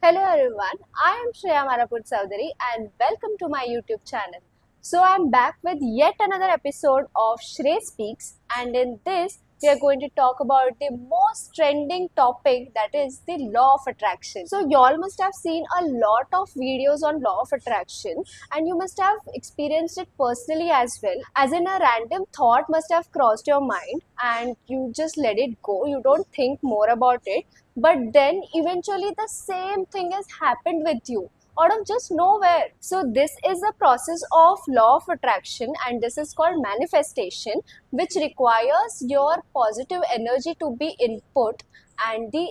Hello everyone, I am Shreya Maraput Saudari and welcome to my YouTube channel. So I am back with yet another episode of Shrey Speaks, and in this we are going to talk about the most trending topic, that is the law of attraction. So you all must have seen a lot of videos on law of attraction and you must have experienced it personally as well. As in, a random thought must have crossed your mind and you just let it go. You don't think more about it, but then eventually the same thing has happened with you out of just nowhere. So this is the process of law of attraction and this is called manifestation, which requires your positive energy to be input and the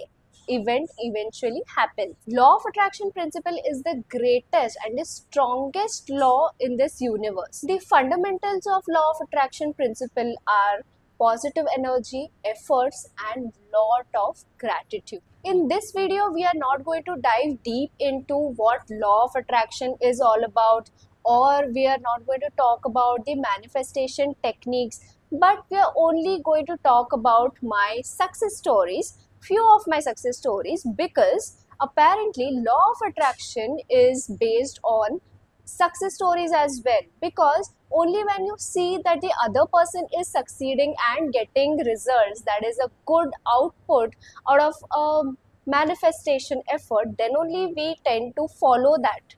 event eventually happens. Law of attraction principle is the greatest and the strongest law in this universe. The fundamentals of law of attraction principle are positive energy, efforts, and lot of gratitude. In this video, we are not going to dive deep into what law of attraction is all about, or we are not going to talk about the manifestation techniques, but we are only going to talk about my success stories, few of my success stories, because apparently law of attraction is based on success stories as well, because only when you see that the other person is succeeding and getting results, that is a good output out of a manifestation effort, then only we tend to follow that.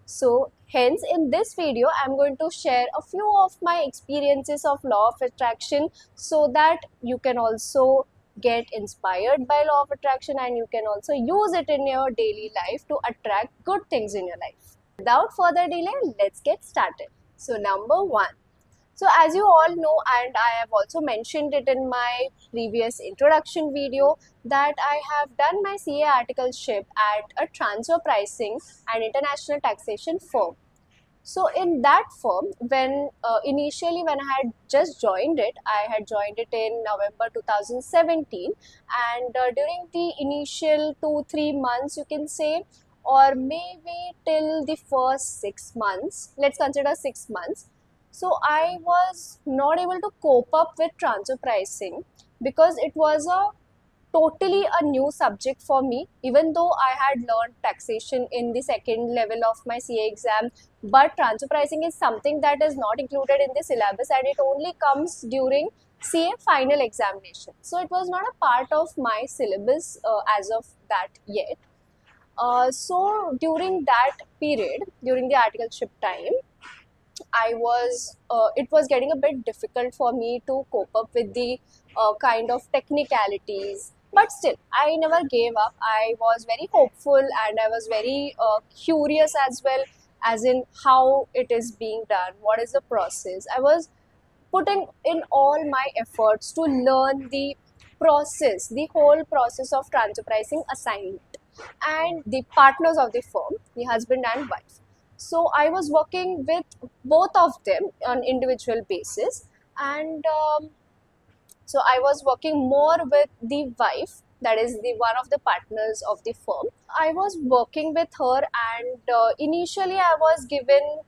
So hence in this video I'm going to share a few of my experiences of law of attraction so that you can also get inspired by law of attraction and you can also use it in your daily life to attract good things in your life. Without further delay, let's get started. So number one. So as you all know, and I have also mentioned it in my previous introduction video, that I have done my CA articleship at a transfer pricing and international taxation firm. So in that firm, when initially when I had just joined it, I had joined it in November 2017, and during the initial 2-3 months, you can say, or maybe till the first 6 months, let's consider 6 months. So I was not able to cope up with transfer pricing because it was a totally a new subject for me, even though I had learned taxation in the second level of my CA exam. But transfer pricing is something that is not included in the syllabus and it only comes during CA final examination. So it was not a part of my syllabus as of that yet. So during that period, during the articleship time, it was getting a bit difficult for me to cope up with the kind of technicalities. But still, I never gave up. I was very hopeful and I was very curious as well, as in how it is being done, what is the process. I was putting in all my efforts to learn the process, the whole process of transfer pricing assignment and the partners of the firm, the husband and wife. So I was working with both of them on individual basis, and so I was working more with the wife, that is the one of the partners of the firm. I was working with her, and initially I was given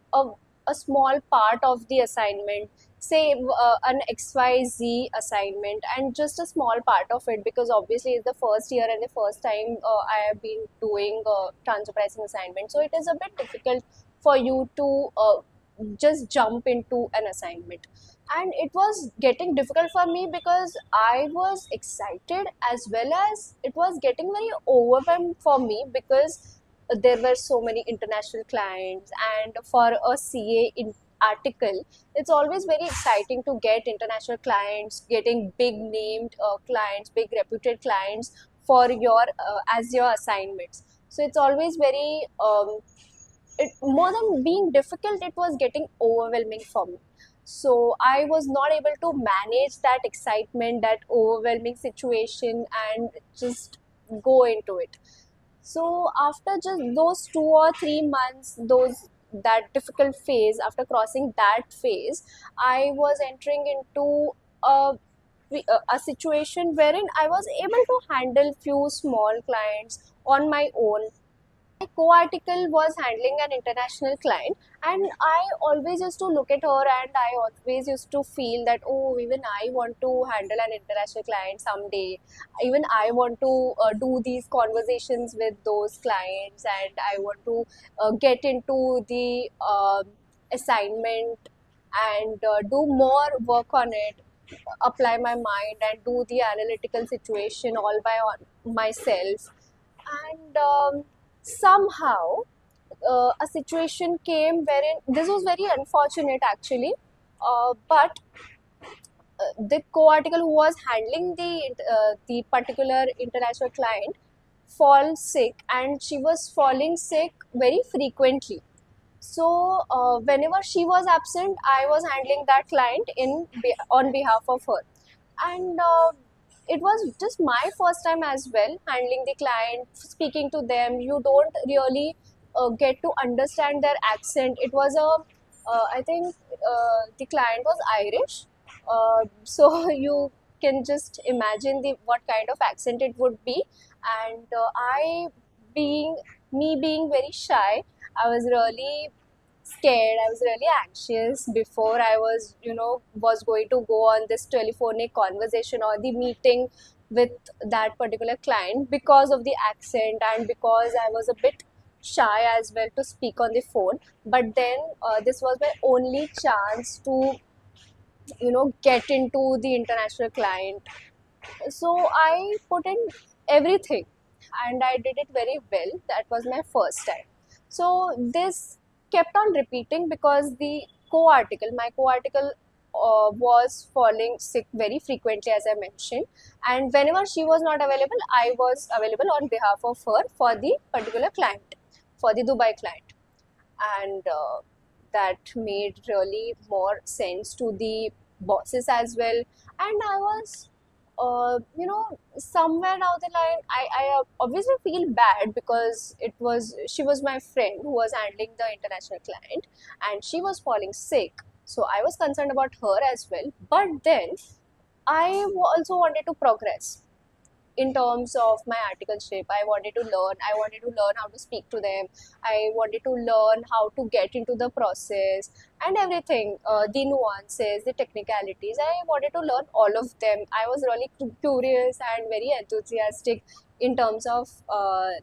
a small part of the assignment, say an XYZ assignment, and just a small part of it, because obviously it's the first year and the first time I have been doing transfer pricing assignment. So it is a bit difficult for you to just jump into an assignment, and it was getting difficult for me because I was excited as well as it was getting very overwhelmed for me, because there were so many international clients, and for a CA in article, it's always very exciting to get international clients, getting big named clients, big reputed clients for your as your assignments. So it's always very it more than being difficult, it was getting overwhelming for me. So I was not able to manage that excitement, that overwhelming situation, and just go into it. So after just those 2 or 3 months, those that difficult phase, after crossing that phase, I was entering into a a situation wherein I was able to handle few small clients on my own, co-article was handling an international client, and I always used to look at her and I always used to feel that, oh, even I want to handle an international client someday. Even I want to do these conversations with those clients, and I want to get into the assignment and do more work on it, apply my mind and do the analytical situation all by myself. And somehow a situation came wherein this was very unfortunate actually, but the co-article who was handling the particular international client fall sick, and she was falling sick very frequently. So whenever she was absent, I was handling that client on behalf of her. And it was just my first time as well handling the client, speaking to them. You don't really get to understand their accent. It was I think the client was Irish, so you can just imagine the what kind of accent it would be. And I being me being very shy, I was really scared, I was really anxious before I was, was going to go on this telephonic conversation or the meeting with that particular client, because of the accent and because I was a bit shy as well to speak on the phone. But then this was my only chance to, get into the international client. So I put in everything and I did it very well. That was my first time. So this kept on repeating because my co-article was falling sick very frequently, as I mentioned. And whenever she was not available, I was available on behalf of her for the particular client, for the Dubai client. And that made really more sense to the bosses as well. And I was somewhere down the line, I obviously feel bad because she was my friend who was handling the international client, and she was falling sick. So I was concerned about her as well. But then I also wanted to progress in terms of my articleship. I wanted to learn. I wanted to learn how to speak to them. I wanted to learn how to get into the process and everything, the nuances, the technicalities. I wanted to learn all of them. I was really curious and very enthusiastic in terms of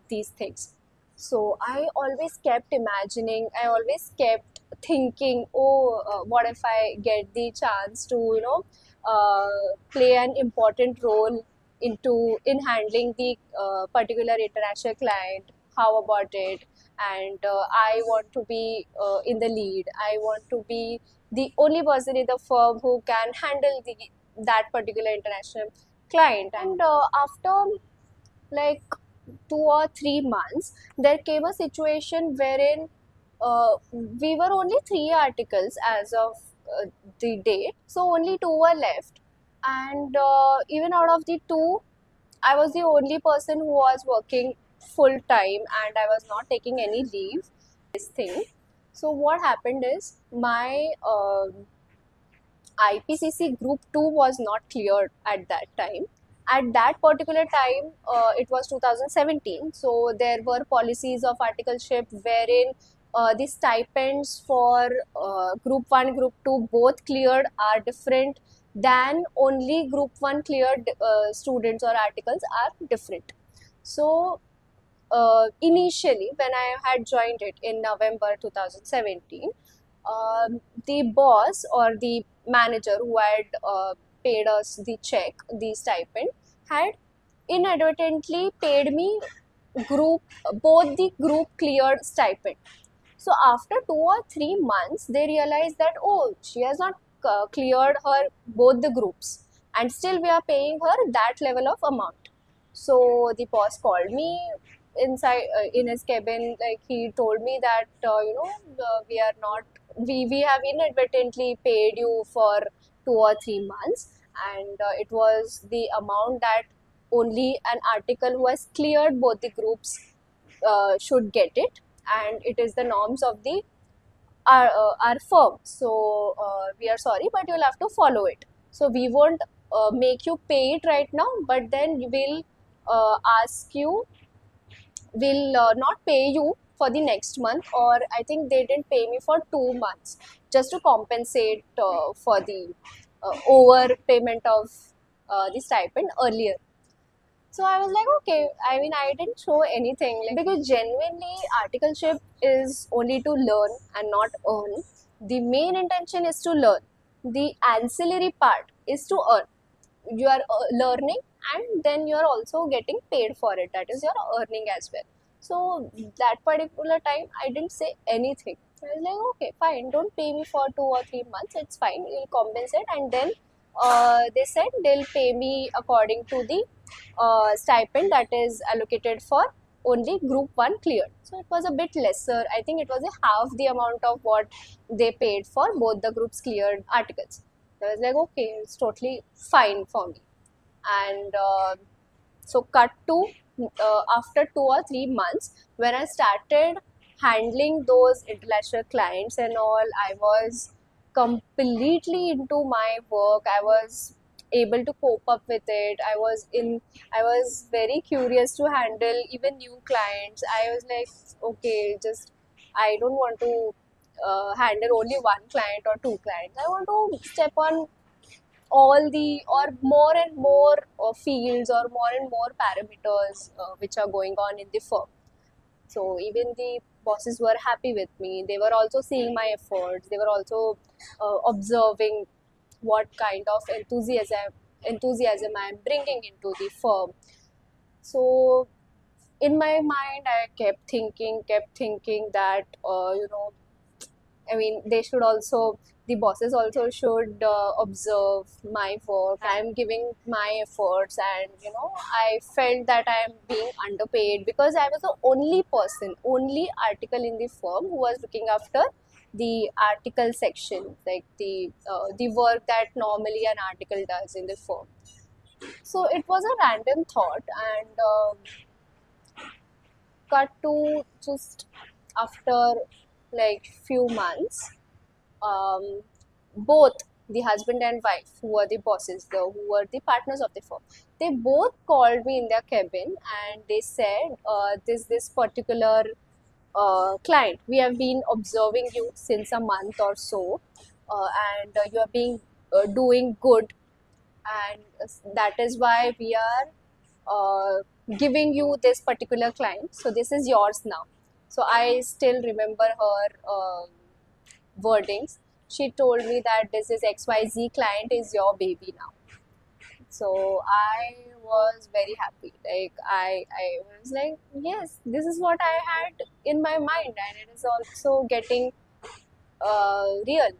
these things. So I always kept imagining, I always kept thinking, oh, what if I get the chance to, play an important role in handling the particular international client? How about it? And I want to be in the lead. I want to be the only person in the firm who can handle that particular international client. And after like 2 or 3 months, there came a situation wherein we were only 3 articles as of the date, so only two were left. And even out of the two, I was the only person who was working full time and I was not taking any leave. This thing. So what happened is my IPCC Group 2 was not cleared at that time. At that particular time, it was 2017. So there were policies of articleship wherein the stipends for Group 1, Group 2 both cleared are different than only Group 1 cleared students or articles are different. So initially, when I had joined it in November 2017, the boss or the manager who had paid us the check, the stipend, had inadvertently paid me both the group cleared stipend. So after 2 or 3 months, they realized that, oh, she has not cleared her both the groups, and still we are paying her that level of amount. So the boss called me inside in his cabin. Like, he told me that we are not we have inadvertently paid you for 2 or 3 months, and it was the amount that only an article who has cleared both the groups should get it, and it is the norms of the our firm. So we are sorry, but you'll have to follow it. So we won't make you pay it right now, but then we will ask you we'll not pay you for the next month, or I think they didn't pay me for 2 months just to compensate for the overpayment of the stipend earlier. So I was like, okay. I mean, I didn't show anything, like, because genuinely articleship is only to learn and not earn. The main intention is to learn. The ancillary part is to earn. You are learning, and then you are also getting paid for it. That is, you are earning as well. So that particular time, I didn't say anything. I was like, okay, fine. Don't pay me for 2 or 3 months. It's fine. We'll compensate, and then they said they'll pay me according to the stipend that is allocated for only group 1 cleared. So it was a bit lesser. I think it was a half the amount of what they paid for both the groups cleared articles. I was like, okay, it's totally fine for me. And so cut to after 2 or 3 months, when I started handling those international clients and all, I was completely into my work. I was able to cope up with it. I was very curious to handle even new clients. I was like, okay, just I don't want to handle only one client or two clients. I want to step on all the or more and more fields or more and more parameters which are going on in the firm. So even the bosses were happy with me. They were also seeing my efforts. They were also observing what kind of enthusiasm I am bringing into the firm. So in my mind, I kept thinking that I mean, the bosses also should observe my work. I'm giving my efforts, and I felt that I'm being underpaid because I was the only article in the firm who was looking after the article section, like the work that normally an article does in the firm. So it was a random thought, and cut to just after like few months, um, both the husband and wife, who were the bosses, who were the partners of the firm, they both called me in their cabin, and they said, this particular client, we have been observing you since a month or so, and you are being doing good, and that is why we are giving you this particular client. So this is yours now. So I still remember her wordings. She told me that this is XYZ client is your baby now. So I was very happy. Like I was like, yes, this is what I had in my mind, and it is also getting real.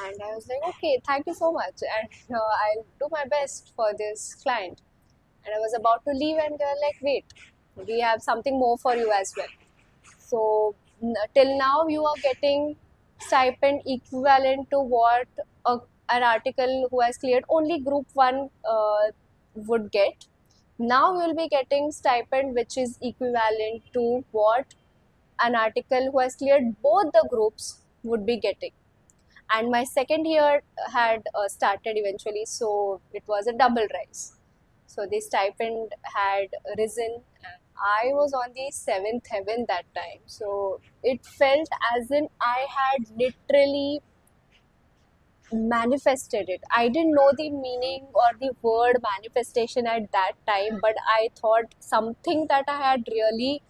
And I was like, okay, thank you so much, and I'll do my best for this client. And I was about to leave, and they were like, wait, we have something more for you as well. So till now you are getting stipend equivalent to what an article who has cleared only group 1 would get. Now you will be getting stipend which is equivalent to what an article who has cleared both the groups would be getting. And my second year had started eventually, so it was a double rise. So the stipend had risen. I was on the seventh heaven that time. So it felt as in I had literally manifested it. I didn't know the meaning or the word manifestation at that time, but I thought something that I had really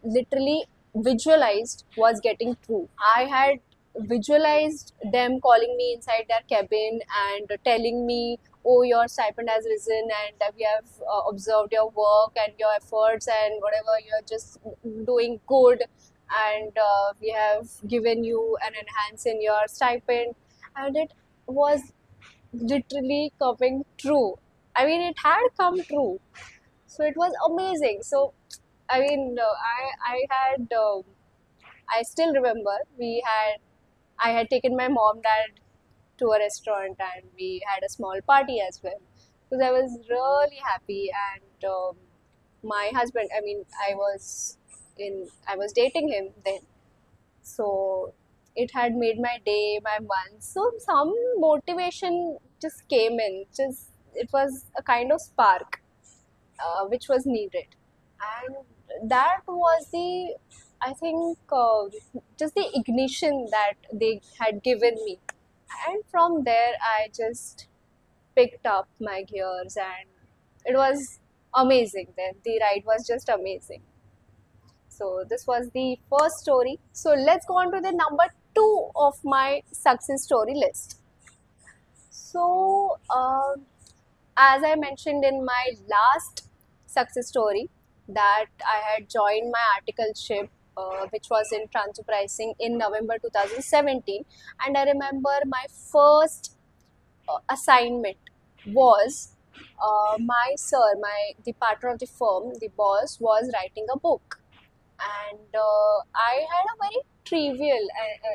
literally visualized was getting true. I had visualized them calling me inside their cabin and telling me, oh, your stipend has risen, and we have observed your work and your efforts, and whatever, you're just doing good, and we have given you an enhance in your stipend. And it was literally coming true. I mean, it had come true. So it was amazing. So I mean, I still remember I had taken my mom, dad to a restaurant, and we had a small party as well. Because I was really happy, and my husband, I mean, I was dating him then. So it had made my day, my month. So some motivation just came in. Just it was a kind of spark which was needed. and that was the, I think, just the ignition that they had given me. And from there I just picked up my gears, and it was amazing. Then the ride was just amazing. So this was the first story. So let's go on to the number 2 of my success story list. So as I mentioned in my last success story, that I had joined my articleship, which was in transfer pricing in November 2017, and I remember my first assignment was, my sir, the partner of the firm, the boss, was writing a book, and I had a very trivial,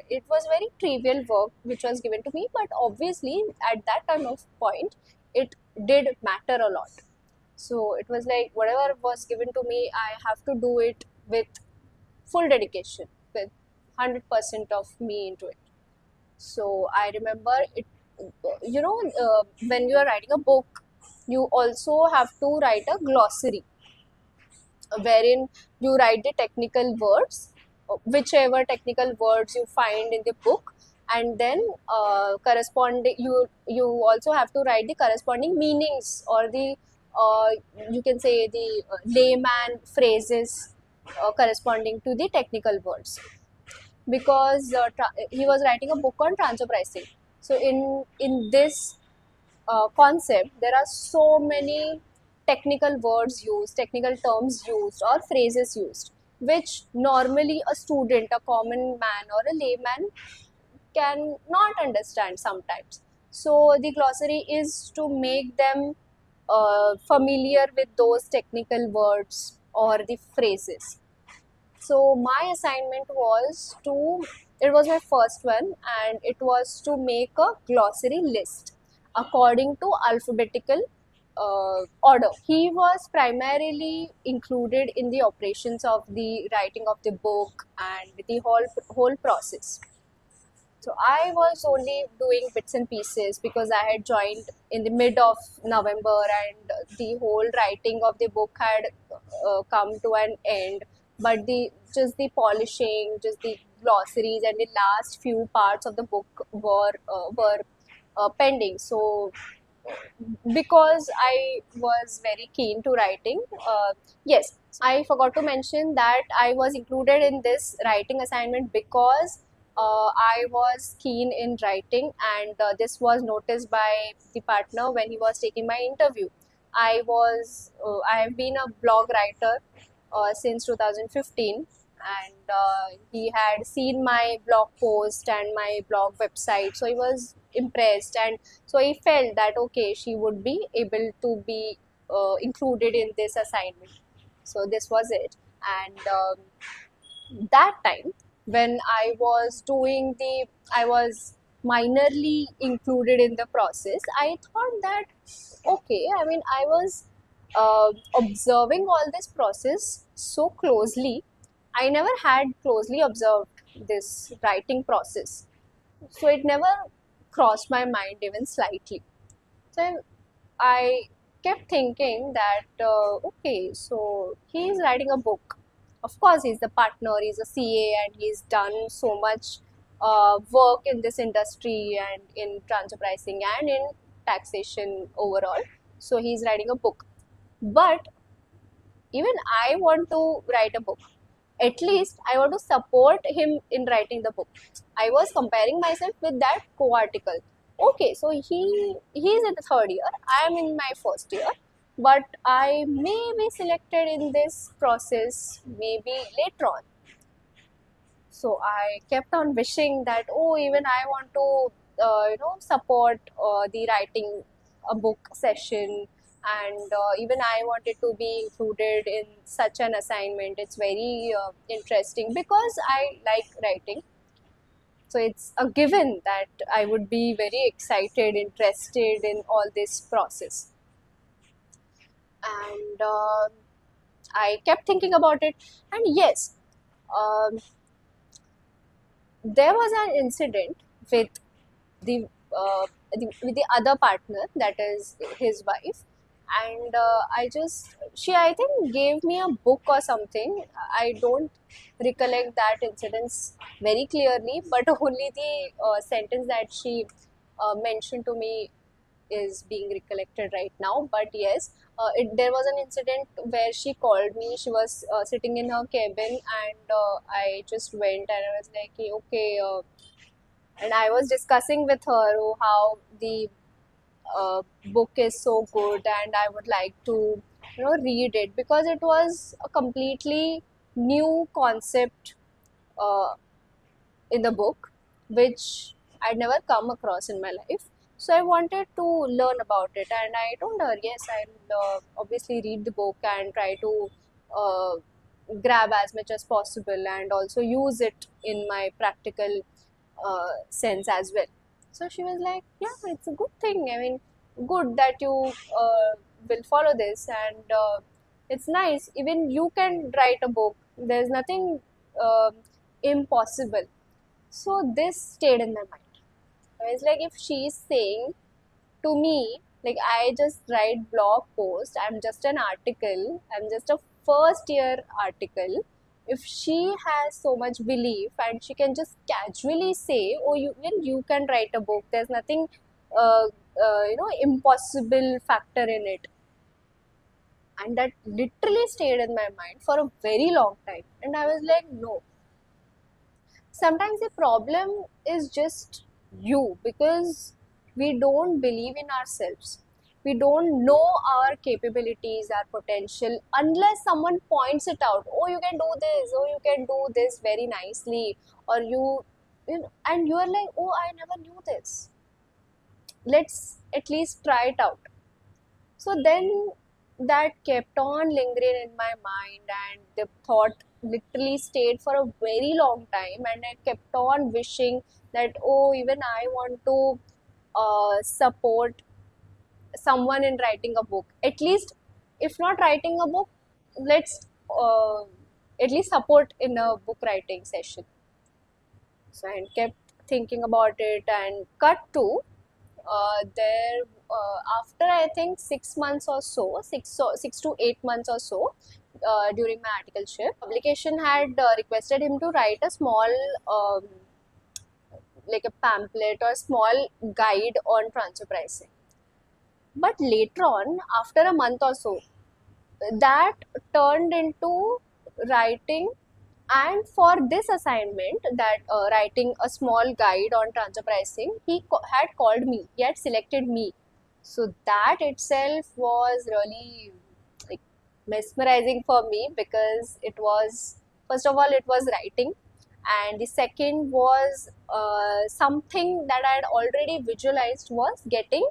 it was very trivial work which was given to me, but obviously at that time of point, it did matter a lot. So it was like whatever was given to me, I have to do it with full dedication, with 100% of me into it. So I remember it, when you are writing a book, you also have to write a glossary wherein you write the technical words, whichever technical words you find in the book, and then corresponding, you also have to write the corresponding meanings, or the uh, you can say the layman phrases corresponding to the technical words, because he was writing a book on transfer pricing. So in this concept, there are so many technical words used, technical terms used, or phrases used, which normally a student, a common man, or a layman can not understand sometimes. So the glossary is to make them familiar with those technical words or the phrases. So my assignment was to, it was my first one, and it was to make a glossary list according to alphabetical order. He was primarily included in the operations of the writing of the book and the whole process. So I was only doing bits and pieces because I had joined in the mid of November, and the whole writing of the book had come to an end. But the just the polishing, just the glossaries, and the last few parts of the book were pending. So because I was very keen to writing, yes, I forgot to mention that I was included in this writing assignment because I was keen in writing, and this was noticed by the partner when he was taking my interview. I have been a blog writer since 2015, and he had seen my blog post and my blog website, so he was impressed, and so he felt that okay, she would be able to be included in this assignment. So this was it. And that time when I was minorly included in the process, I thought that okay, I mean, I was observing all this process so closely. I never had closely observed this writing process, so it never crossed my mind even slightly. So I kept thinking that okay, so he's writing a book. Of course, he's the partner, he's a CA, and he's done so much work in this industry and in transfer pricing and in taxation overall. So he's writing a book. But even I want to write a book. At least I want to support him in writing the book. I was comparing myself with that co-article. Okay, so he's in the third year, I am in my first year, but I may be selected in this process maybe later on. So I kept on wishing that oh, even I want to support the writing a book session, and even I wanted to be included in such an assignment. It's very interesting because I like writing, so it's a given that I would be very excited, interested in all this process. And I kept thinking about it, and yes, um, there was an incident with the with the other partner, that is his wife, and I think gave me a book or something. I don't recollect that incidents very clearly, but only the sentence that she mentioned to me is being recollected right now. But yes, there was an incident where she called me. She was sitting in her cabin, and I just went and I was like, "Hey, okay," and I was discussing with her how the book is so good, and I would like to read it because it was a completely new concept uh, in the book, which I'd never come across in my life. So I wanted to learn about it, and I told her, yes, I'll obviously read the book and try to uh, grab as much as possible and also use it in my practical sense as well. So she was like, yeah, it's a good thing. I mean, good that you will follow this, and it's nice. Even you can write a book. There's nothing impossible. So this stayed in my mind. I was like, if she's saying to me, like, I just write blog post, I'm just an article, I'm just a first year article. If she has so much belief and she can just casually say, oh, you can write a book, there's nothing impossible factor in it. And that literally stayed in my mind for a very long time. And I was like, no, sometimes the problem is just you, because we don't believe in ourselves. We don't know our capabilities, our potential, unless someone points it out. Oh, you can do this. Oh, you can do this very nicely. Or and you are like, oh, I never knew this. Let's at least try it out. So then that kept on lingering in my mind, and the thought literally stayed for a very long time. And I kept on wishing that, oh, even I want to support someone in writing a book. At least, if not writing a book, let's at least support in a book writing session. So I kept thinking about it, and cut to there after I think 6 months or so, 6 to 8 months or so, during my articleship, publication had requested him to write a small, um, like a pamphlet or small guide on transfer pricing. But later on, after a month or so, that turned into writing. And for this assignment, that writing a small guide on transfer pricing, he had called me. He had selected me. So that itself was really like mesmerizing for me, because it was, first of all, it was writing, and the second was something that I had already visualized was getting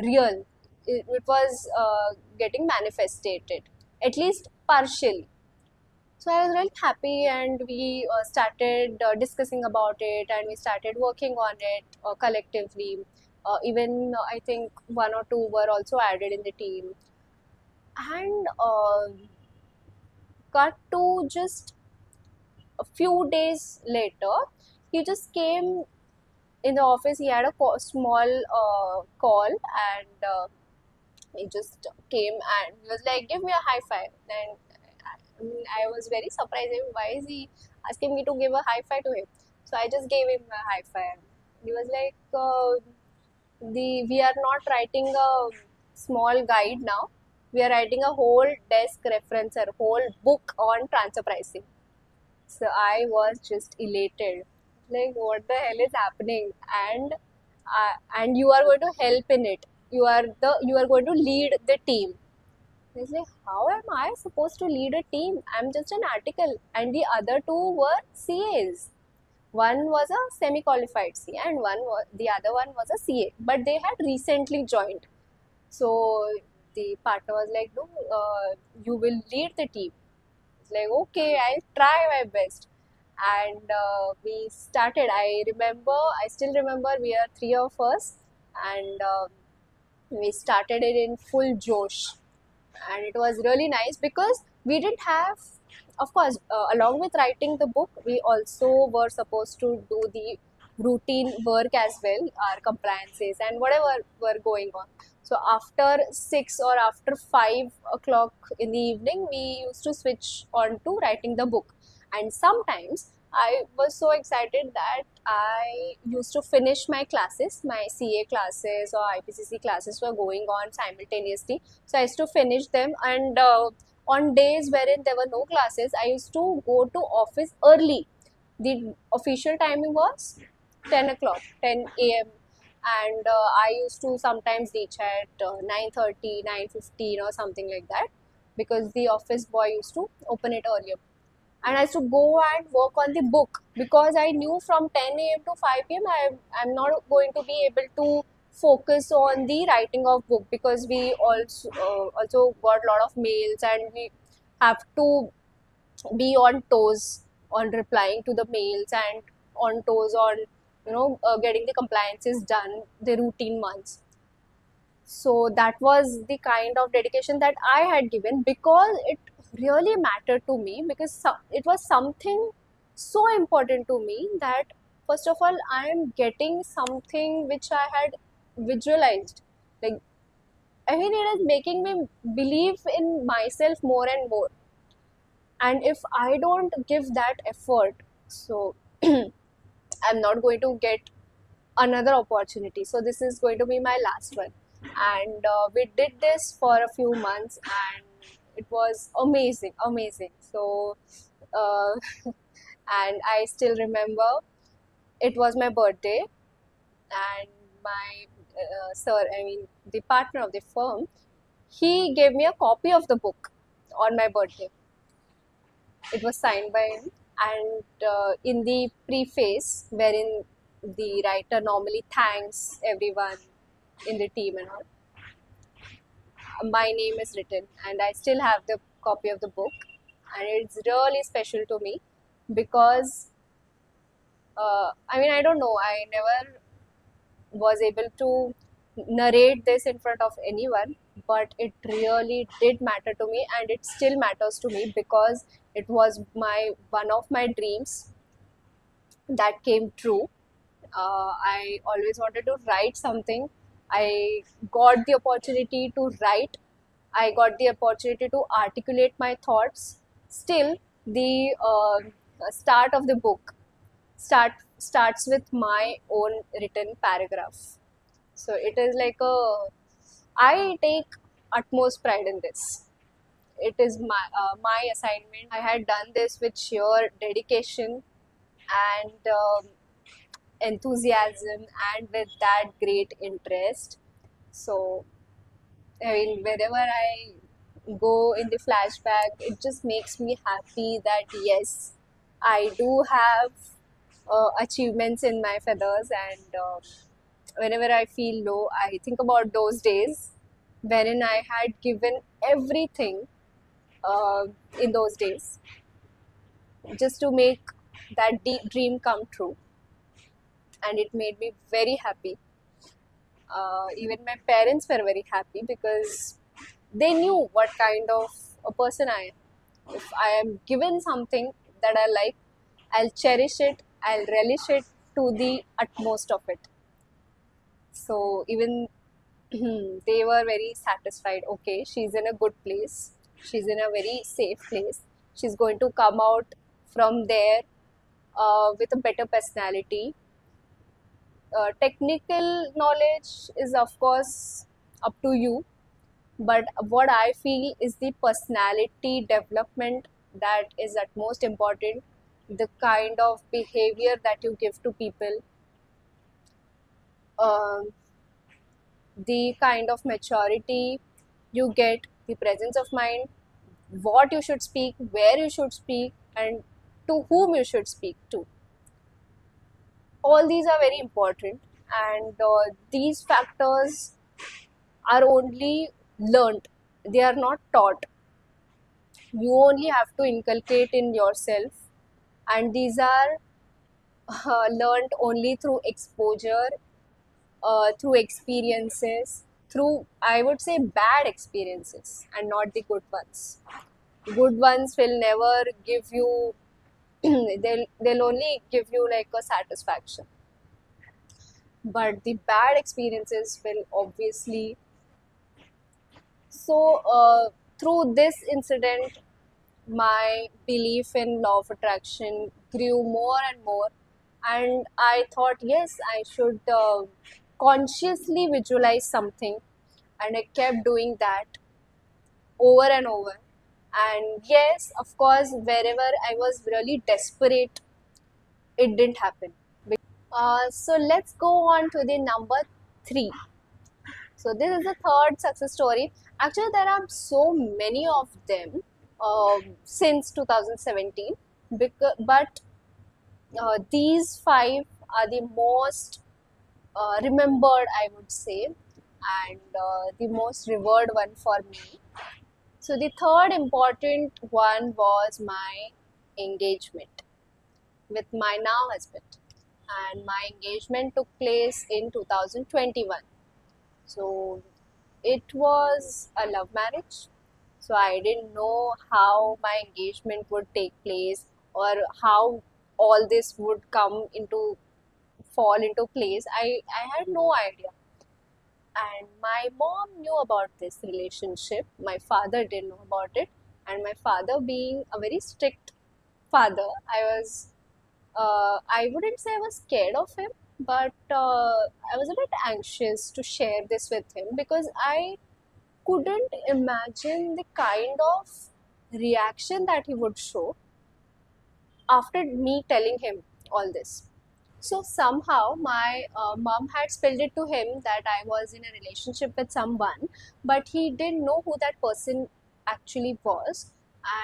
real. It was getting manifested, at least partially. So I was really happy, and we started discussing about it, and we started working on it collectively. Even I think one or two were also added in the team. And cut to just a few days later, he just came in the office. He had a small call, and he just came and he was like, give me a high five. And I was very surprised. Why is he asking me to give a high five to him? So I just gave him a high five. He was like, we are not writing a small guide now. We are writing a whole desk reference, a whole book on transfer pricing. So I was just elated. Like, what the hell is happening? And you are going to help in it. You are going to lead the team. He's like, how am I supposed to lead a team? I'm just an article. And the other two were CAs. One was a semi-qualified CA, and the other one was a CA. But they had recently joined. So the partner was like, no, you will lead the team. It's like, okay, I'll try my best. And we started. I still remember, we are three of us, and we started it in full josh. And it was really nice because we didn't have, of course, along with writing the book, we also were supposed to do the routine work as well, our compliances and whatever were going on. So after 6 or after 5 o'clock in the evening, we used to switch on to writing the book. And sometimes I was so excited that I used to finish my classes, my CA classes or IPCC classes were going on simultaneously. So I used to finish them, and on days wherein there were no classes, I used to go to office early. The official timing was 10 o'clock, 10 a.m. And I used to sometimes reach at 9:30, 9:15 or something like that, because the office boy used to open it earlier. And I used to go and work on the book, because I knew from 10 a.m. to 5 p.m. I'm not going to be able to focus on the writing of book, because we also got a lot of mails and we have to be on toes on replying to the mails, and on toes on getting the compliances done, the routine months. So that was the kind of dedication that I had given, because it really mattered to me, because it was something so important to me that first of all I am getting something which I had visualized. Like, I mean, it is making me believe in myself more and more. And if I don't give that effort, so I'm not going to get another opportunity. So this is going to be my last one. And we did this for a few months, and it was amazing, amazing. So uh, and I still remember, it was my birthday, and my sir, I mean the partner of the firm, he gave me a copy of the book on my birthday. It was signed by him, and in the preface, wherein the writer normally thanks everyone in the team and all, my name is written, and I still have the copy of the book, and it's really special to me, because I mean, I don't know, I never was able to narrate this in front of anyone, but it really did matter to me, and it still matters to me, because it was my one of my dreams that came true. I always wanted to write something. I got the opportunity to write. I got the opportunity to articulate my thoughts. Still, the start of the book starts with my own written paragraph. So it is like I take utmost pride in this. It is my assignment. I had done this with sheer dedication and enthusiasm, and with that great interest. So, I mean, wherever I go in the flashback, it just makes me happy that yes, I do have achievements in my feathers, and whenever I feel low, I think about those days wherein I had given everything uh, in those days, just to make that dream come true, and it made me very happy. Even my parents were very happy, because they knew what kind of a person I am. If I am given something that I like, I'll cherish it, I'll relish it to the utmost of it. So even they were very satisfied. Okay, she's in a good place, she's in a very safe place, she's going to come out from there with a better personality. Technical knowledge is, of course, up to you, but what I feel is the personality development that is at most important. The kind of behavior that you give to people, um, the kind of maturity you get, the presence of mind, what you should speak, where you should speak, and to whom you should speak to. All these are very important, and these factors are only learnt, they are not taught. You only have to inculcate in yourself, and these are learned only through exposure, through experiences, through, I would say, bad experiences, and not the good ones. Good ones will never give you they'll only give you like a satisfaction. but the bad experiences will obviously. So through this incident, my belief in law of attraction grew more and more, and I thought, yes, I should consciously visualize something, and I kept doing that over and over. And yes, of course, wherever I was really desperate, it didn't happen. So let's go on to the number three. So this is the third success story. Actually, there are so many of them since 2017, but these five are the most remembered, I would say, and the most revered one for me. So the third important one was my engagement with my now husband, and my engagement took place in 2021. So it was a love marriage. So I didn't know how my engagement would take place, or how all this would come into fall into place. I had no idea. And my mom knew about this relationship. My father didn't know about it. And my father, being a very strict father, I wouldn't say I was scared of him, but I was a bit anxious to share this with him, because I couldn't imagine the kind of reaction that he would show after me telling him all this. So somehow my mom had spilled it to him that I was in a relationship with someone, but he didn't know who that person actually was.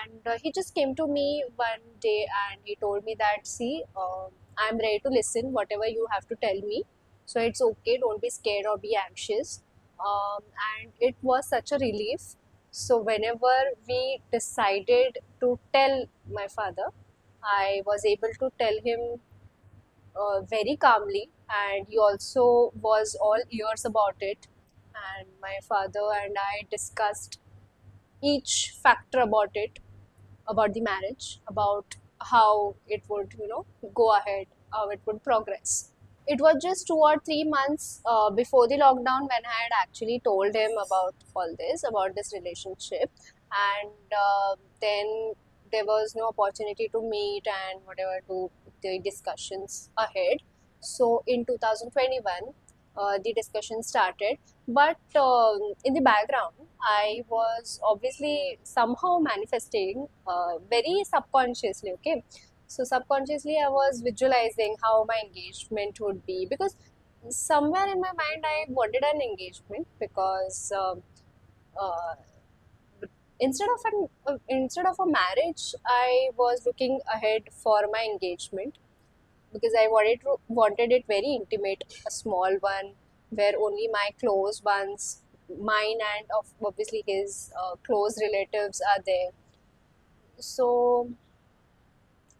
And he just came to me one day and he told me that, see, I'm ready to listen, whatever you have to tell me. So it's okay, don't be scared or be anxious. And it was such a relief. So whenever we decided to tell my father, I was able to tell him very calmly, and he also was all ears about it. And my father and I discussed each factor about it, about the marriage, about how it would, go ahead, how it would progress. It was just 2 or 3 months before the lockdown when I had actually told him about this relationship, and then there was no opportunity to meet and whatever to the discussions ahead. So in 2021, the discussion started, but in the background, I was obviously somehow manifesting very subconsciously. Okay, so subconsciously, I was visualizing how my engagement would be, because somewhere in my mind I wanted an engagement, because uh, instead of a marriage, I was looking ahead for my engagement, because I wanted it very intimate, a small one where only my close ones, mine and of obviously his close relatives are there. So,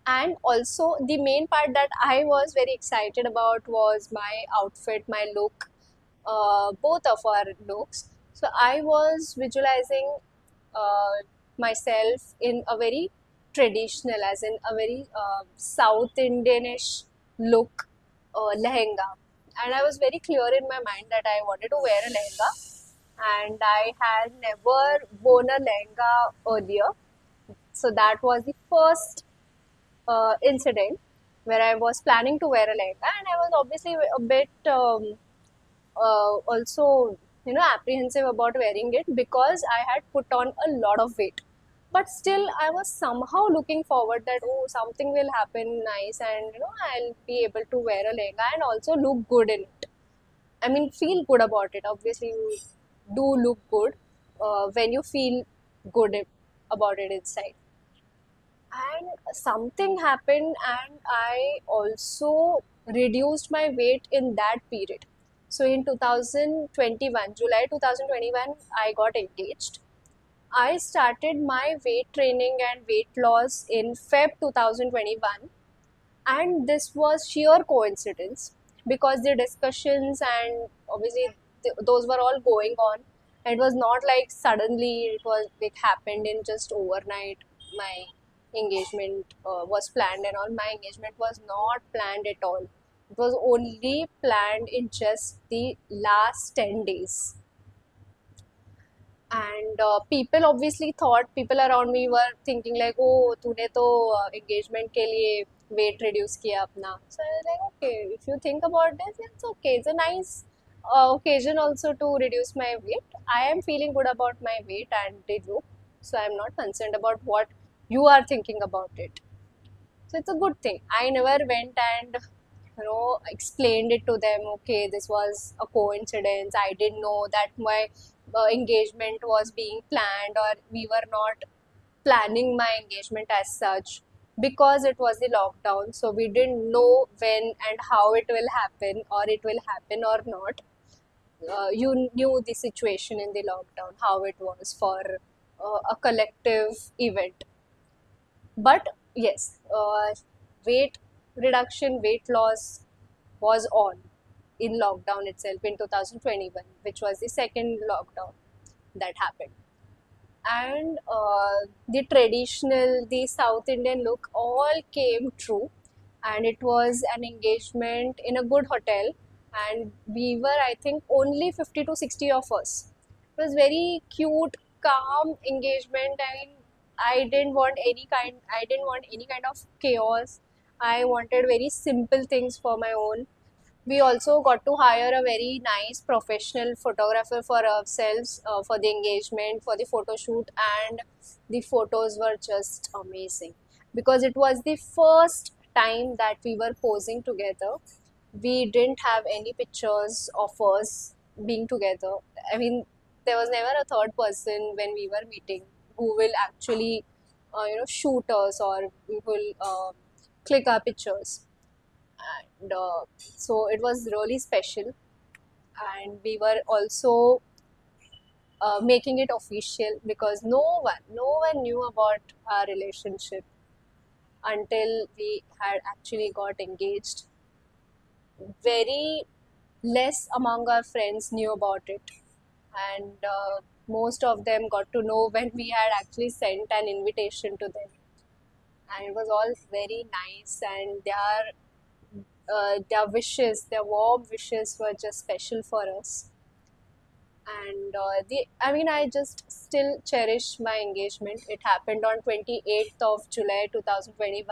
and also the main part that I was very excited about was my outfit, my look, both of our looks. So I was visualizing uh, myself in a very traditional, as in a very South Indianish look, lehenga. And I was very clear in my mind that I wanted to wear a lehenga, and I had never worn a lehenga earlier. So that was the first incident where I was planning to wear a lehenga, and I was obviously a bit also, apprehensive about wearing it, because I had put on a lot of weight. But still, I was somehow looking forward that, oh, something will happen nice, and I'll be able to wear a lehenga and also look good in it. I mean, feel good about it. Obviously, you do look good when you feel good about it inside. And something happened, and I also reduced my weight in that period. So in 2021, July 2021, I got engaged. I started my weight training and weight loss in Feb 2021, and this was sheer coincidence, because the discussions and obviously those were all going on. It was not like suddenly it happened in just overnight. My engagement was planned and all. My engagement was not planned at all. It was only planned in just the last 10 days. And people around me were thinking like, oh, तूने तो engagement के लिए weight reduce किया अपना. So I was like, okay, if you think about this, it's okay. It's a nice occasion also to reduce my weight. I am feeling good about my weight and the look, so I'm not concerned about what you are thinking about it. So it's a good thing. I never went and explained it to them. Okay, this was a coincidence. I didn't know that my engagement was being planned, or we were not planning my engagement as such, because it was the lockdown. So we didn't know when and how it will happen, or it will happen or not. You knew the situation in the lockdown, how it was for a collective event. But yes, weight reduction, weight loss was on in lockdown itself in 2021, which was the second lockdown that happened. And the traditional, the South Indian look all came true. And it was an engagement in a good hotel. And we were, I think, only 50 to 60 of us. It was very cute, calm engagement. I didn't want any kind of chaos. I wanted very simple things for my own. We also got to hire a very nice professional photographer for ourselves for the engagement, for the photo shoot, and the photos were just amazing because it was the first time that we were posing together. We didn't have any pictures of us being together. I mean, there was never a third person when we were meeting who will actually, shoot us, or we will click our pictures. And so it was really special. And we were also making it official because no one knew about our relationship until we had actually got engaged. Very less among our friends knew about it, and most of them got to know when we had actually sent an invitation to them. And it was all very nice, and their wishes, their warm wishes were just special for us. And I just still cherish my engagement. It happened on 28th of July 2021.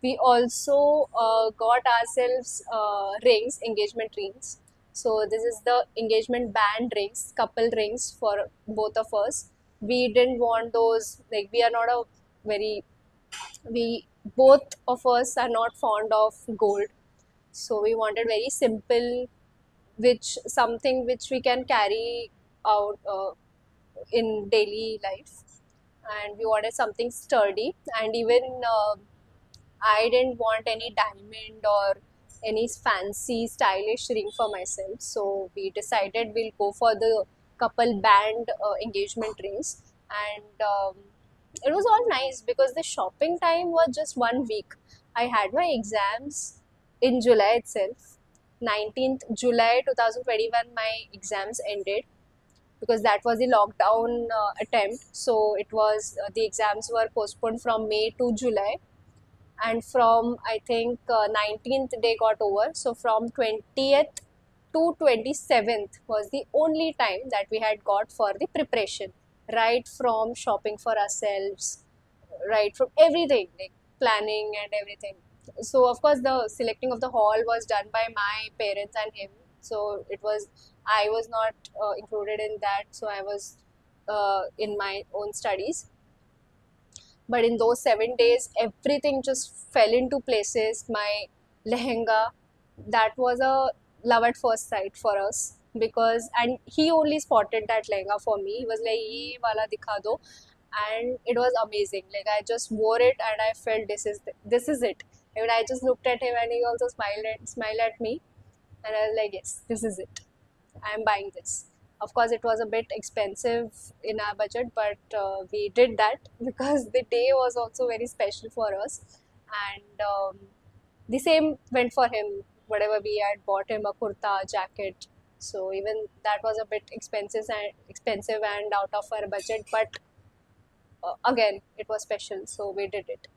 We also got ourselves rings, engagement rings. So this is the engagement band rings, couple rings for both of us. We didn't want those, like, we are not a very, we both of us are not fond of gold. So we wanted very simple, which something which we can carry out in daily life. And we wanted something sturdy. And even I didn't want any diamond or any fancy stylish ring for myself, so we decided we'll go for the couple band engagement rings. And it was all nice because the shopping time was just 1 week. I had my exams in July itself. 19th July 2021 my exams ended, because that was the lockdown attempt. So it was the exams were postponed from May to July, and from I think 19th they got over. So from 20th to 27th was the only time that we had got for the preparation, right from shopping for ourselves, right from everything, like planning and everything. So of course the selecting of the hall was done by my parents and him. So I was not included in that, so I was in my own studies. But in those 7 days, everything just fell into places. My lehenga, that was a love at first sight for us, because and he only spotted that lehenga for me. He was like, "Ye wala dikha do," and it was amazing. Like, I just wore it and I felt this is it. I mean, I just looked at him and he also smiled at me, and I was like, "Yes, this is it. I'm buying this." Of course, it was a bit expensive in our budget, but we did that because the day was also very special for us. And the same went for him. Whatever we had bought him, a kurta, jacket. So even that was a bit expensive and out of our budget. But again, it was special, so we did it.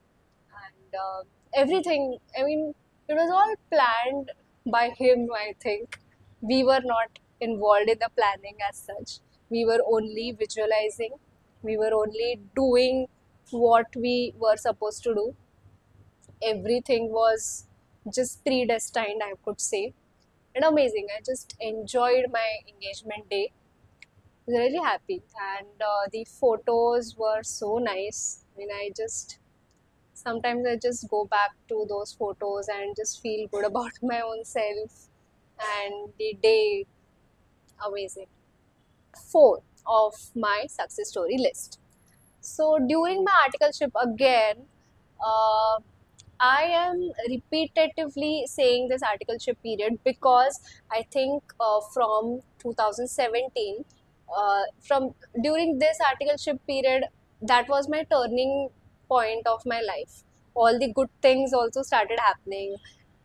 And everything. I mean, it was all planned by him, I think. We were not involved in the planning as such. We were only visualizing, we were only doing what we were supposed to do. Everything was just predestined, I could say, and amazing. I just enjoyed my engagement day, really happy, and the photos were so nice. I mean, I just sometimes I just go back to those photos and just feel good about my own self and the day. Amazing. Four of my success story list. So during my articleship again, uh, I am repetitively saying this articleship period because I think from 2017, from during this articleship period, that was my turning point of my life. All the good things also started happening.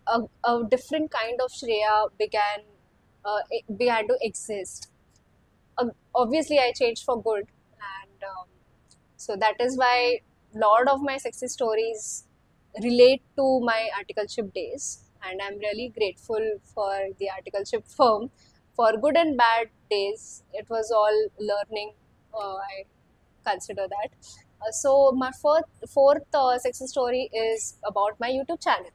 A different kind of Shreya began to exist. Obviously, I changed for good, and so that is why a lot of my success stories relate to my articleship days, and I'm really grateful for the articleship firm. For good and bad days, it was all learning. I consider that. So my fourth success story is about my YouTube channel.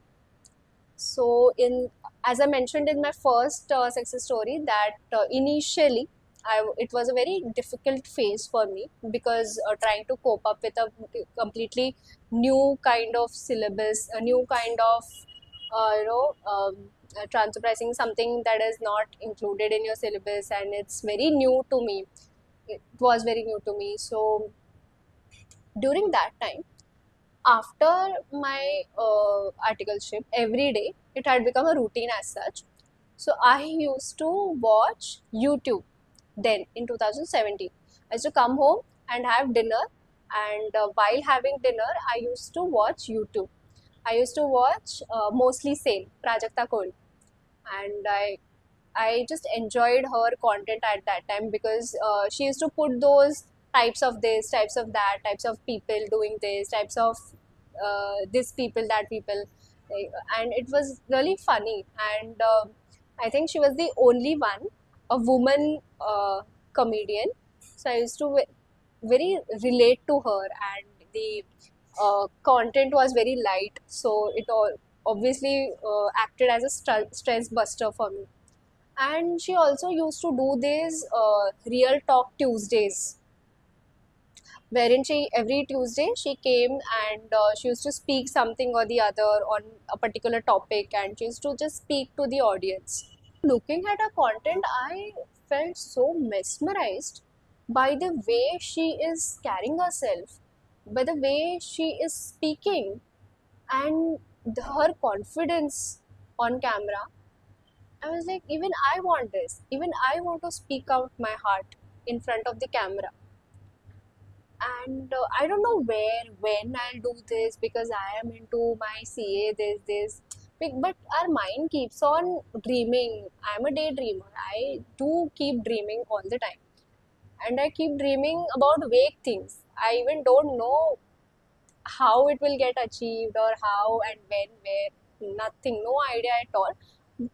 So in as I mentioned in my first success story, that initially it was a very difficult phase for me because trying to cope up with a completely new kind of syllabus, a new kind of transfer pricing, something that is not included in your syllabus, and it's very new to me. It was very new to me. So during that time, after my articleship, every day it had become a routine as such. So I used to watch YouTube. Then in 2017, I used to come home and have dinner, and while having dinner, I used to watch YouTube. I used to watch mostly Sale, Prajakta Cole, and I just enjoyed her content at that time because she used to put those types of this, types of that, types of people doing this, types of this people, that people, and it was really funny. And I think she was the only one, a woman comedian. So I used to very relate to her, and the content was very light. So it all obviously acted as a stress buster for me. And she also used to do these real talk Tuesdays, wherein she every Tuesday she came and she used to speak something or the other on a particular topic, and she used to just speak to the audience. Looking at her content, I felt so mesmerized by the way she is carrying herself, by the way she is speaking, and her confidence on camera. I was like, even I want this. Even I want to speak out my heart in front of the camera. And I don't know where, when I'll do this because I am into my CA, this. But our mind keeps on dreaming. I'm a daydreamer. I do keep dreaming all the time. And I keep dreaming about vague things. I even don't know how it will get achieved or how and when, where, nothing, no idea at all.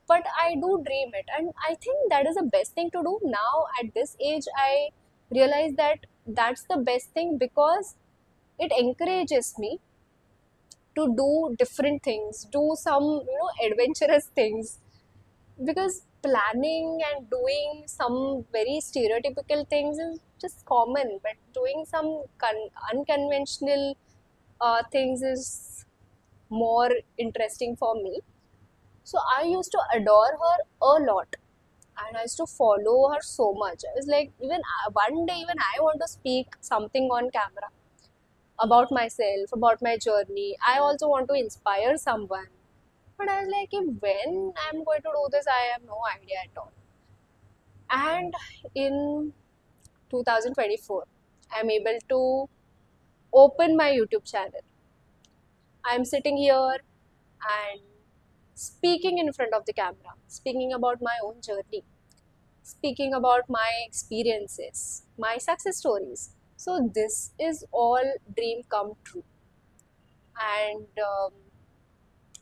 But I do dream it, and I think that is the best thing to do now at this age. I realize that that's the best thing because it encourages me to do different things, do some adventurous things, because planning and doing some very stereotypical things is just common, but doing some unconventional things is more interesting for me. So I used to adore her a lot, and I used to follow her so much. I was like, even one day, even I want to speak something on camera about myself, about my journey. I also want to inspire someone. But I was like, when I'm going to do this, I have no idea at all. And in 2024, I'm able to open my YouTube channel. I'm sitting here and speaking in front of the camera, speaking about my own journey, speaking about my experiences, my success stories. So this is all dream come true. And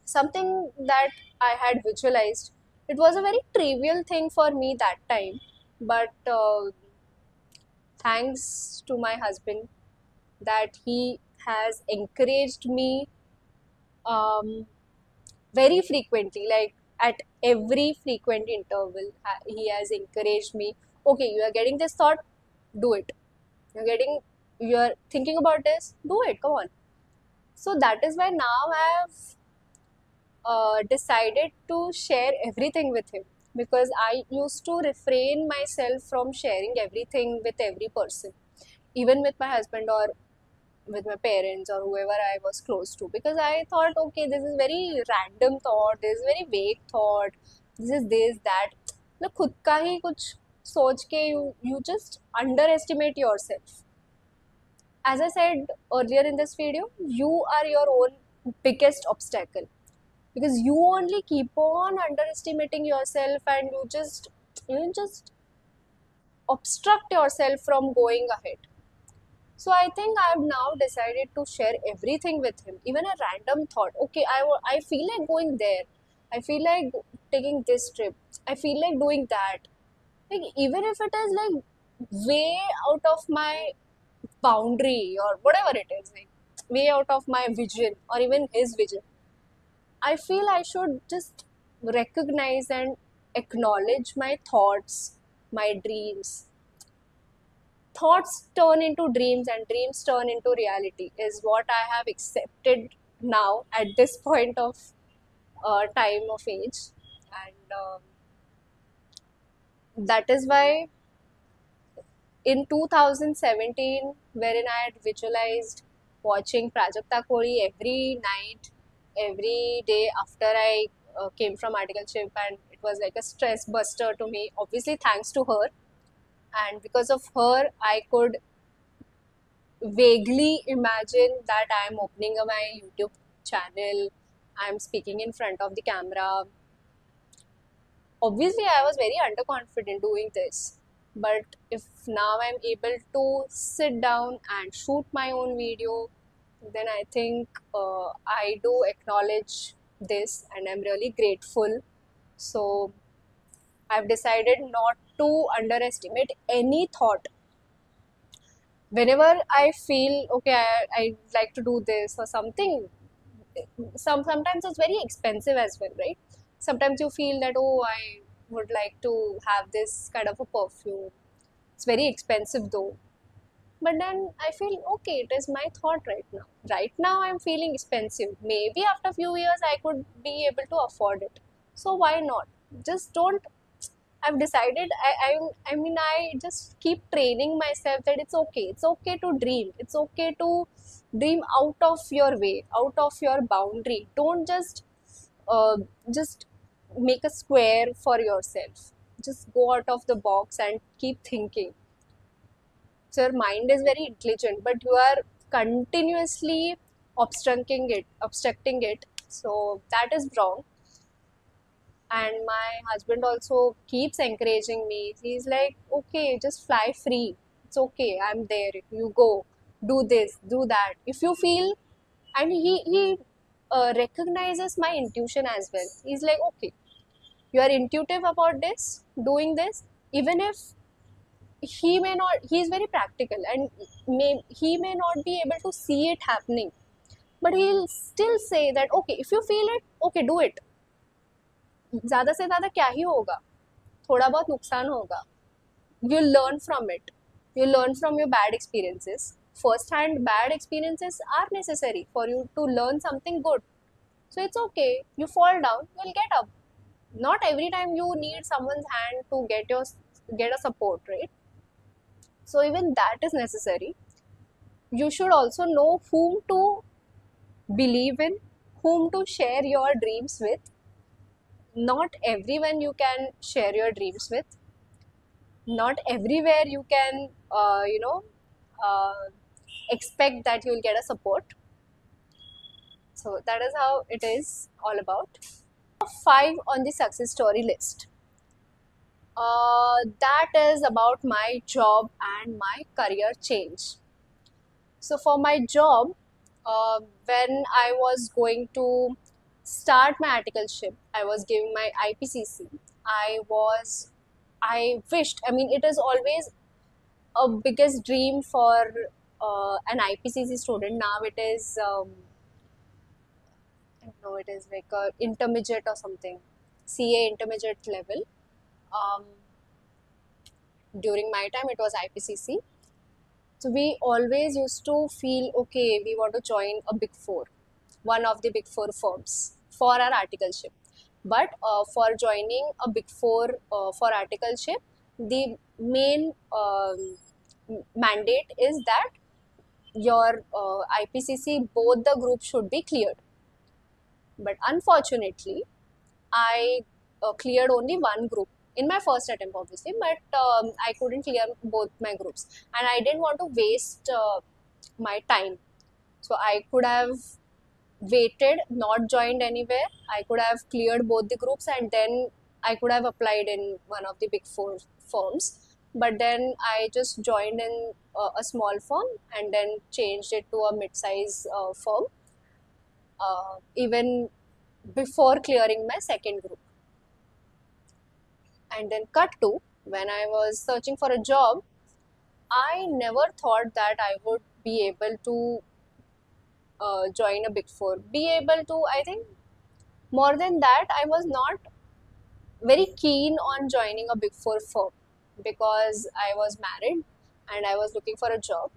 something that I had visualized It was a very trivial thing for me that time, but thanks to my husband that he has encouraged me um, very frequently, like at every frequent interval, he has encouraged me. Okay, you are getting this thought, do it. You're thinking about this, do it. Come on. So that is why now I have decided to share everything with him, because I used to refrain myself from sharing everything with every person, even with my husband or with my parents or whoever I was close to, because I thought, okay, this is very random thought, this is very vague thought, this is this, that. मतलब खुद का ही कुछ सोच के you just underestimate yourself. As I said earlier in this video, you are your own biggest obstacle, because you only keep on underestimating yourself, and you just obstruct yourself from going ahead. So I think I've now decided to share everything with him, even a random thought. Okay, I feel like going there. I feel like taking this trip. I feel like doing that. Like, even if it is like way out of my boundary or whatever it is, like way out of my vision or even his vision, I feel I should just recognize and acknowledge my thoughts, my dreams. Thoughts turn into dreams and dreams turn into reality, is what I have accepted now at this point of time of age. And that is why in 2017, wherein I had visualized watching Prajakta Kori every night, every day after I came from articleship, and it was like a stress buster to me, obviously thanks to her. And because of her, I could vaguely imagine that I'm opening my YouTube channel, I'm speaking in front of the camera. Obviously, I was very underconfident doing this, but if now I'm able to sit down and shoot my own video, then I think I do acknowledge this and I'm really grateful. So I've decided not to underestimate any thought. Whenever I feel okay, I like to do this or something, sometimes it's very expensive as well, right? Sometimes you feel that, oh, I would like to have this kind of a perfume. It's very expensive though. But then I feel okay, it is my thought right now. Right now I'm feeling expensive. Maybe after a few years I could be able to afford it. So why not? Just don't. I've decided. I just keep training myself that it's okay. It's okay to dream. It's okay to dream out of your way, out of your boundary. Don't uh, just make a square for yourself. Just go out of the box and keep thinking. So your mind is very intelligent, but you are continuously obstructing it. So that is wrong. And my husband also keeps encouraging me. He's like, okay, just fly free. It's okay. I'm there. You go. Do this. Do that. If you feel, and he recognizes my intuition as well. He's like, okay, you are intuitive about this, doing this, even if he may not. He's very practical, and he may not be able to see it happening, but he'll still say that, okay, if you feel it, okay, do it. ज़्यादा से ज़्यादा क्या ही होगा, थोड़ा बहुत नुकसान होगा. You learn from it. You learn from your bad experiences. First hand bad experiences are necessary for you to learn something good. So it's okay. You fall down, you'll get up. Not every time you need someone's hand to get a support, right? So even that is necessary. You should also know whom to believe in, whom to share your dreams with. Not everyone you can share your dreams with. Not everywhere you can, expect that you will get a support. So that is how it is all about. 5 on the success story list. That is about my job and my career change. So for my job, when I was going to start my articleship, I was giving my IPCC. I wished, I mean, it is always a biggest dream for an IPCC student. Now it is, no, it is like a intermediate or something, CA intermediate level. Um, during my time, it was IPCC. So we always used to feel, okay, we want to join a big four, one of the big four firms for our articleship. But for joining a big four for articleship, the main mandate is that your IPCC, both the groups should be cleared. But unfortunately, I cleared only one group in my first attempt, obviously, but I couldn't clear both my groups, and I didn't want to waste my time. So I could have waited, not joined anywhere. I could have cleared both the groups, and then I could have applied in one of the big four firms. But then I just joined in a small firm and then changed it to a mid-size firm, even before clearing my second group. And then cut to when I was searching for a job, I never thought that I would be able to join a big four. Be able to, I think, more than that, I was not very keen on joining a big four firm because I was married and I was looking for a job.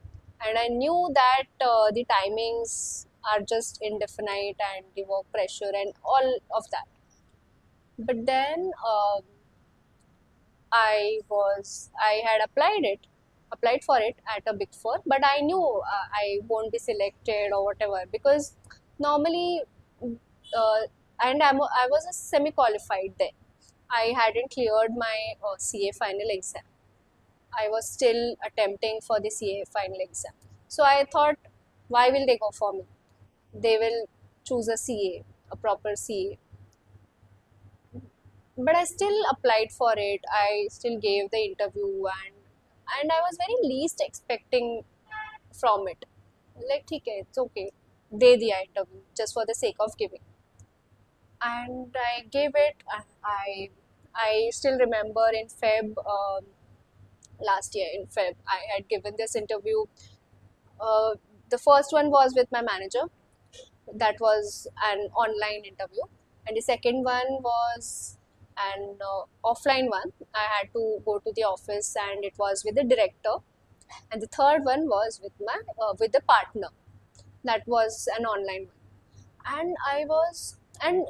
And I knew that the timings are just indefinite and the work pressure and all of that. But then I had applied for it at a big four, but I knew I won't be selected or whatever because normally, and I was a semi qualified then. I hadn't cleared my CA final exam. I was still attempting for the CA final exam. So I thought, why will they go for me? They will choose a CA, a proper CA. But I still applied for it. I still gave the interview, and I was very least expecting from it. Like, ठीक है, it's okay. दे दिया interview just for the sake of giving. And I gave it. I still remember in Feb last year in Feb I had given this interview. The first one was with my manager. That was an online interview, and the second one was an offline one. I had to go to the office, and it was with the director. And the third one was with my with the partner. That was an online one, and I was and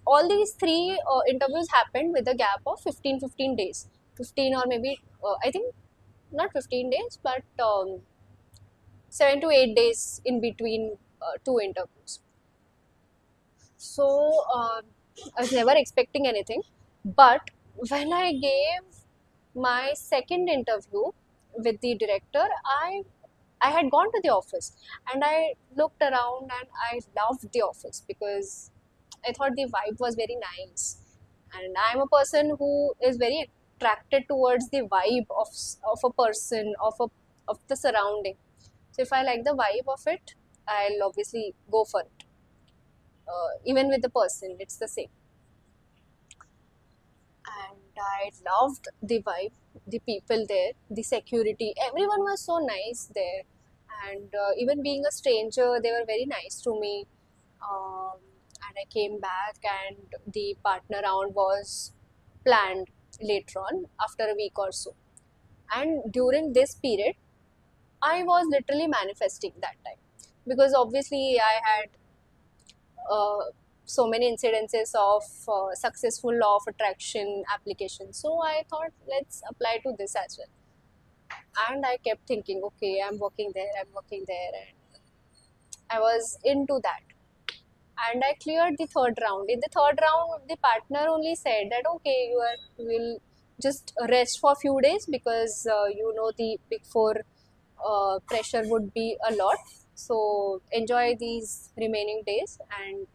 all these three interviews happened with a gap of 15 days, 15 or maybe I think not 15 days, but 7 to 8 days in between two interviews. So I was never expecting anything. But when I gave my second interview with the director, I had gone to the office and I looked around and I loved the office because I thought the vibe was very nice. And I'm a person who is very attracted towards the vibe of a person, of the surrounding. So if I like the vibe of it, I'll obviously go for it. Even with the person, it's the same. And I loved the vibe, the people there, the security. Everyone was so nice there. And even being a stranger, they were very nice to me. Um, and I came back, and the partner round was planned later on after a week or so. And during this period, I was literally manifesting that time because obviously I had so many incidences of successful law of attraction application. So I thought, let's apply to this as well. And I kept thinking, okay, I'm working there, and I was into that. And I cleared the third round. In the third round, the partner only said that, okay, you will just rest for a few days because the big four pressure would be a lot. So enjoy these remaining days, and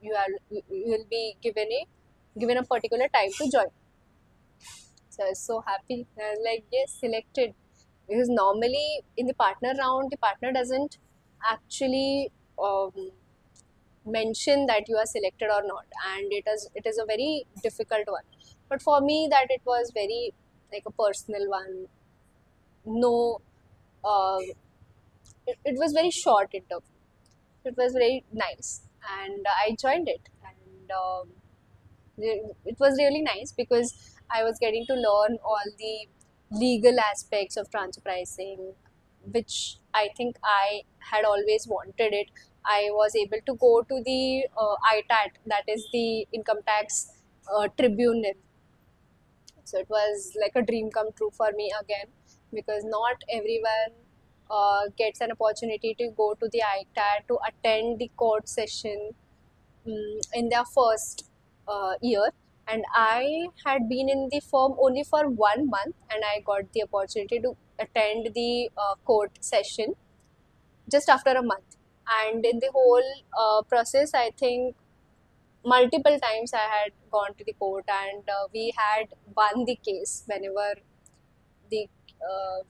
you will be given a particular time to join. So I was so happy. I was like, yes, selected. Because normally in the partner round, the partner doesn't actually mention that you are selected or not, and it is a very difficult one. But for me, that it was very like a personal one. No, uh, it was very short interview. It was very nice, and I joined it, and it was really nice because I was getting to learn all the legal aspects of transfer pricing, which I think I had always wanted it. I was able to go to the ITAT, that is the income tax tribunal. So it was like a dream come true for me again, because not everyone gets an opportunity to go to the ITAT to attend the court session in their first year. And I had been in the firm only for 1 month, and I got the opportunity to attend the court session just after a month. And in the whole process, I think multiple times I had gone to the court, and we had won the case whenever the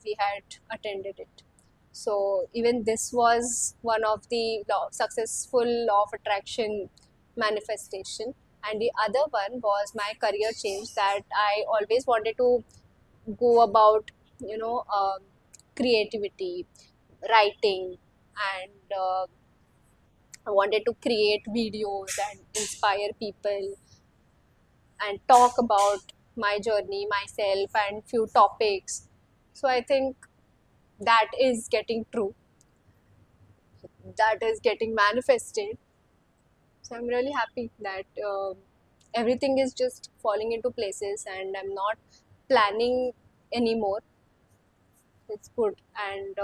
we had attended it. So even this was one of the successful law of attraction manifestation. And the other one was my career change, that I always wanted to go about, creativity, writing, and I wanted to create videos and inspire people and talk about my journey, myself, and few topics. So I think that is getting true, that is getting manifested. So I'm really happy that everything is just falling into places, and I'm not planning anymore. It's good, and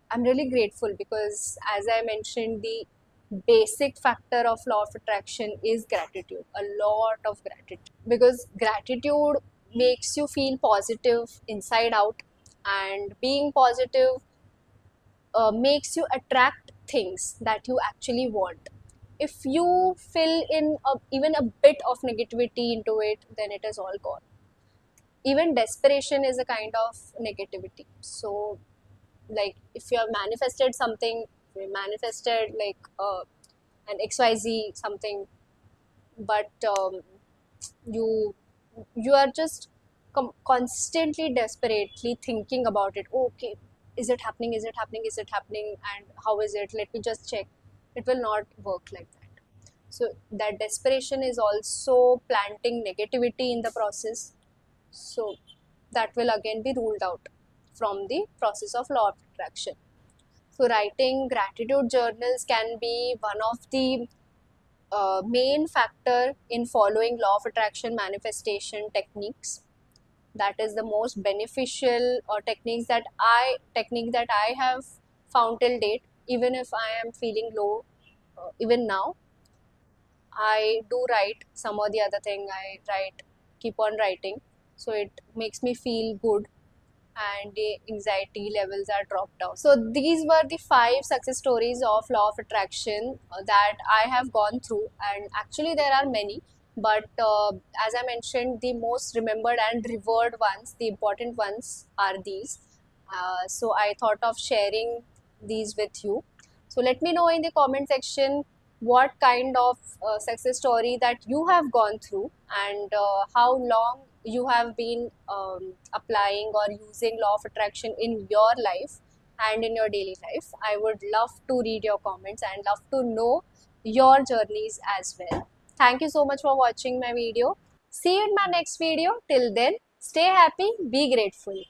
I'm really grateful because, as I mentioned, the basic factor of law of attraction is gratitude, a lot of gratitude, because gratitude makes you feel positive inside out, and being positive makes you attract things that you actually want. If you fill in even a bit of negativity into it, then it is all gone. Even desperation is a kind of negativity. So, like, if you have manifested something, you manifested like an XYZ something, but you you are just constantly desperately thinking about it. Oh, okay, is it happening, is it happening, is it happening, and how is it, let me just check. It will not work like that. So that desperation is also planting negativity in the process. So that will again be ruled out from the process of law of attraction. So writing gratitude journals can be one of the main factor in following law of attraction manifestation techniques. That is the most beneficial technique that I have found till date. Even if I am feeling low, even now, I do write some or the other thing. I write, keep on writing, so it makes me feel good, and the anxiety levels are dropped down. So these were the 5 success stories of law of attraction that I have gone through, and actually there are many, but as I mentioned, the most remembered and revered ones, the important ones, are these. So I thought of sharing these with you. So let me know in the comment section what kind of success story that you have gone through, and how long you have been applying or using law of attraction in your life and in your daily life. I would love to read your comments and love to know your journeys as well. Thank you so much for watching my video. See you in my next video. Till then, stay happy, be grateful.